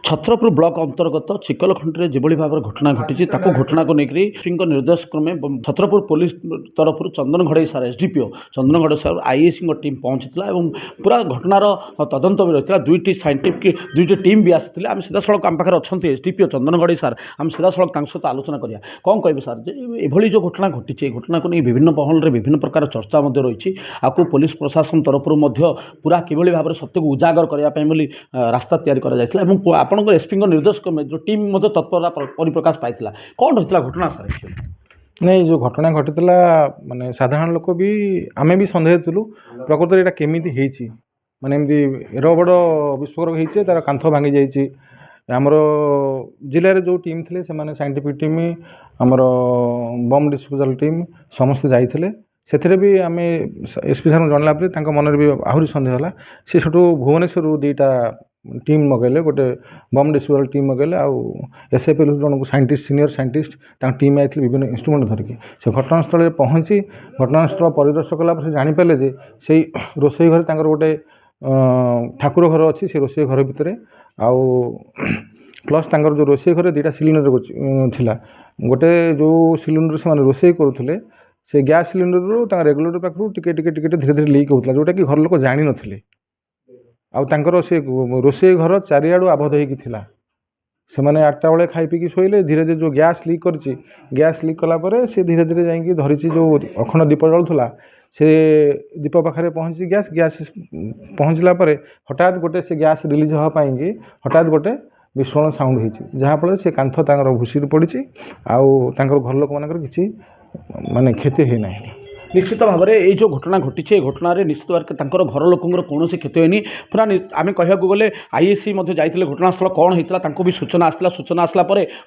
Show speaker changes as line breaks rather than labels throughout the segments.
Chhatrapur block अंतर्गत चिकलखंडी जो भाव घटना घटी घटना को लेकर निर्देश क्रमे छत्रपुर पुलिस तरफ चंदन घड़ई सार एसडीपीओ चंदन घड़ई सार आईएसी टीम पहुंची पूरा घटनार तदंत भी रही दुईटी साइंटिफिक दुईटी टीम भी आसी आम सीधा सड़क आम पाखे अच्छा एसडीपीओ चंदन घड़ई सार आम सीधा सड़क सहित आलोचना करिया कौन कहे सार ये जो घटना घटी घटना को नहीं विभिन्न पहल विभिन्न प्रकार चर्चा रही आपको पुलिस प्रशासन तरफ पूरा किभली भाव सत्य को उजागर करने रास्ता तैयारी कर आपंक एसपी निर्देश क्रमे जो टीम तत्परता परिप्रकाश पाई कौन रही घटना सार
नहीं जो घटना घटी माने साधारण लोक भी आमे भी सन्देह थिलु प्रकृत यहाँ केमी माने एमती एरो बड़ विस्फोरक होती तार कांथ भांगी जाइए आमर जिले जो टीम थे से साइंटिफिक टीम आमर बम डिस्पोजाल टीम समस्ते जाइए से भी आम एसपी सार जनला मन भी आहरी सन्देह है सी सेठू भुवनेश्वर दुईटा टीम मगैले गोटे बम डिस्पोजाल टीम मगैले आउ एसएफएल जन को साइंटिस्ट सीनियर साइंटिस्ट टीम आई विभिन्न इंस्ट्रुमेंट धरिकी से घटनास्थल पहुँची घटनास्थल परिदर्शन कलापर से जानीपारे जे से रोसई घर गोटे ठाकुर घर अच्छी से रोसई घर भितर आउ प्लस जो रोसई घर दुईटा सिलिंडर थिला गोटे जो सिलिंडर से रोसई करुले से गैस सिलिंडर रेगुलेटर पाखु टिके धीरे धीरे लीक होता जोटा कि घर लोक जानी नथिले आउ से रोसई घर चारिआडू आबद्ध होता से मैंने 8टा बेले खाई पीकी शोले धीरे धीरे जो गैस लीक कर गैस लीक कलापर से धीरे धीरे जाकि धरी जो अखंड दीप जलुला से दीप पाखे पहुँची गैस गैस पहुँचला हठात गोटे से गैस रिलीज होगापाई हठात गोटे विस्फोरण साउंड होती जहाँफल से कांथ भूसी पड़ी आउ घर लोक मान किसी माने क्षति है ना
निश्चित भाव में ये जो घटना घटी घटना निश्चित भाव घर लोकर कौन क्षति होनी पूरा आम कह गले आईएसी जाते घटनास्थल कौन होता भी सूचना आसला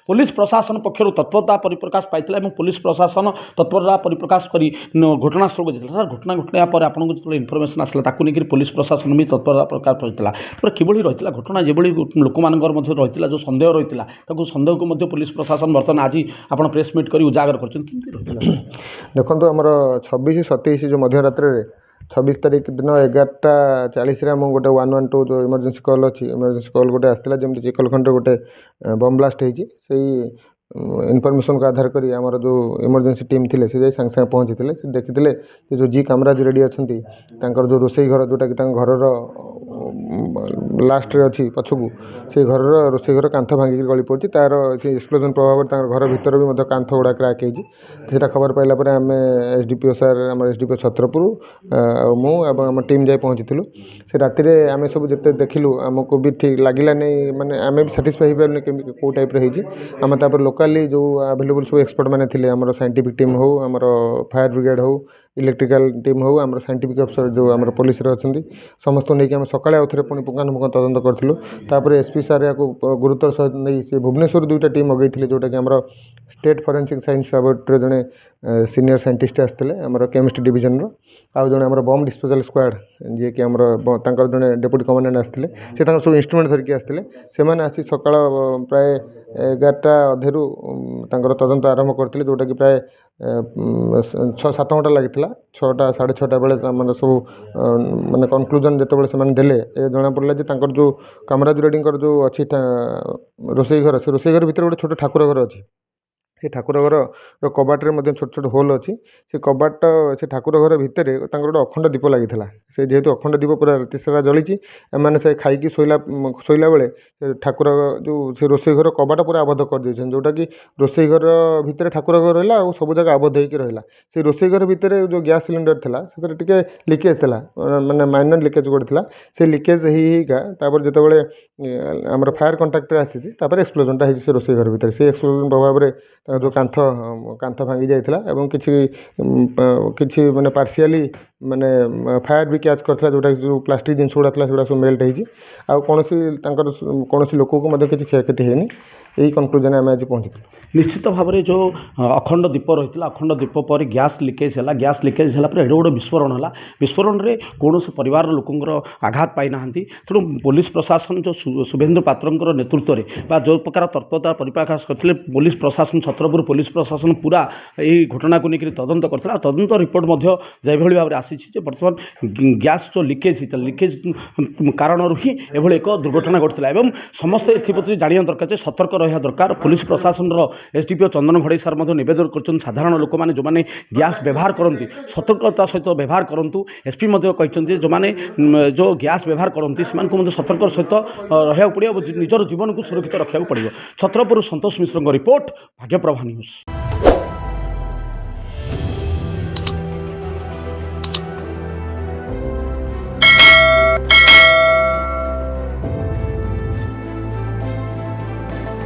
पुलिस प्रशासन पक्षर तत्परता परिप्रकाश पाई पुलिस प्रशासन तत्परता परिप्रकाश कर घटनास्थल को जाता सर घटना घटना पर आपको जो इनफर्मेशन आसला पुलिस प्रशासन भी तत्परता प्रकाश होता किभली रही घटना जो लोक मान रही जो सन्देह रही सन्देह को पुलिस प्रशासन बर्तमान आज आप प्रेस मीट कर उजागर कर
देखो आमर 26-27 जो मध्यरात्रि 26 तारीख दिन 11:40 आम गोटे 112 जो इमरजेंसी कॉल अच्छी इमरजेंसी कॉल गोटे आसाला जमी चिकलखंड गोटे बम ब्लास्ट होती इनफर्मेशन को आधार कर आमर जो इमरजेंसी टीम थे से सागे सागे पहुँची से देखी जो जी कामराज रेडी अच्छा जो रोसई घर जोटा कि घर लास्ट अच्छी पछकू से घर रोसई घर कांथ भांगिक गली पड़ी तार से एक्सप्लोजन प्रभाव घर भीतर भी कांथ गुड़ा क्राक होता खबर पाइला आम एसडीपीओ सार आम एसडीपीओ छत्रपुर मु टीम जाए पहुँची से राति आम सब जिते देखिलु आमको भी ठीक लगला नहीं माने आम भी साटिस्फाई हो पारे केमी कौ टाइप आम तापर लोकाली जो अवेलेबल सब एक्सपर्ट मैंने थे आम साइंटिफिक टीम हो आम फायर ब्रिगेड हो इलेक्ट्रिकल टीम हो आम साइंटिफिक अफसर जो आम पुलिस अच्छा समस्त नहीं आम सकाଳେ आउ थे पुणी पुंखानुपुंख तदंत करूँ एसपी सार या गुरुतर सहित नहीं से भुवनेश्वर दुईटा टीम मगई जोटा कि आम स्टेट फॉरेंसिक साइंस लैबोरेटरी जड़े सीनियर साइंटिस्ट आसते आम केमिस्ट्री डिविजन आउ जड़े आम बम डिस्पोजाल स्क्वाड जी कि आमर जड़े डेप्यूटी कमांडेंट आसते से सब इंस्ट्रुमेंट धरिकी आसते से आसी सका प्राय 11टा अधेरू तदंत आरंभ करते जोटा कि प्राय 6-7 घंटा लगी 6टा 6:30 बेले मैंने सब माने कनक्लूजन जिते से देले जना पड़ा जो कामराज रेड्डी जो अच्छी रोसई घर से रोसई घर भितर गोटे छोट ठाकुर घर अच्छी से ठाकुर घर कबाटे छोट छोट होल अच्छी से कबाट से ठाकुर घर भितर गोटे अखंड दीप लगी से जेहेतु अखंड दीप पूरा राति सारा जली मैंने से खाई शोला बेले ठाकुर जो से रोसई घर कबाट पूरा आबद्ध कर देछन जोटा कि रोसई घर भितर ठाकुर घर रहा और सब जगह आबद्ध होकर रहा से रोसई घर भितर जो गैस सिलिंडर था से टिके लिकेज था माने माइनर लिकेज गोटे था से लिकेज होगा जिते आमर फायर कंट्राक्टर आसी एक्सप्लोजनटा होती से रोसई घर भितर से एक्सप्लोजन प्रभाव में जो कांथ भांगी जाइए और किसी माने पार्शियली माने फायर भी कैच करता जोटा जो प्लास्टिक जिन गुड़ा था सब मेल्ट होती कौन लोक को किसी क्षयक्षति है यही कनक्लूजन आम आज पहुँची
निश्चित भाव में जो अखंड दीप रही अखंड दीप पर गैस लिकेज है गैस लिकेज है गोटे विस्फोरण है विस्फोरण में कौन परिवार लोकर आघात पाई ना तेणु पुलिस प्रशासन जो शुभेन्दु पात्र नेतृत्व में जो प्रकार तत्परता परिप्रकाश करते पुलिस प्रशासन छत्रपुर पुलिस प्रशासन पूरा यही घटना को लेकर तदंत करता तदंत रिपोर्ट जो भाव में ଆସିଛି ଯେ ବର୍ତ୍ତମାନ ଗ୍ୟାସ୍ ଯେଉଁ ଲିକେଜ୍ ଲିକେଜ୍ କାରଣରୁ ହିଁ ଏଭଳି ଏକ ଦୁର୍ଘଟଣା ଘଟିଥିଲା ଏବଂ ସମସ୍ତେ ଏଥିପ୍ରତି ଜାଣିବା ଦରକାର ଯେ ସତର୍କ ରହିବା ଦରକାର। ପୁଲିସ ପ୍ରଶାସନର ଏସ୍ଡିପିଓ ଚନ୍ଦନ ଘଡ଼େଇ ସାର୍ ମଧ୍ୟ ନିବେଦନ କରିଛନ୍ତି ସାଧାରଣ ଲୋକମାନେ ଯେଉଁମାନେ ଗ୍ୟାସ୍ ବ୍ୟବହାର କରନ୍ତି ସତର୍କତା ସହିତ ବ୍ୟବହାର କରନ୍ତୁ। ଏସ୍ପି ମଧ୍ୟ କହିଛନ୍ତି ଯେ ଯେଉଁମାନେ ଯେଉଁ ଗ୍ୟାସ୍ ବ୍ୟବହାର କରନ୍ତି ସେମାନଙ୍କୁ ମଧ୍ୟ ସତର୍କର ସହିତ ରହିବାକୁ ପଡ଼ିବ ଏବଂ ନିଜର ଜୀବନକୁ ସୁରକ୍ଷିତ ରଖିବାକୁ ପଡ଼ିବ। ଛତ୍ରପୁରରୁ ସନ୍ତୋଷ ମିଶ୍ରଙ୍କ ରିପୋର୍ଟ, ଭାଗ୍ୟପ୍ରଭା ନ୍ୟୁଜ୍।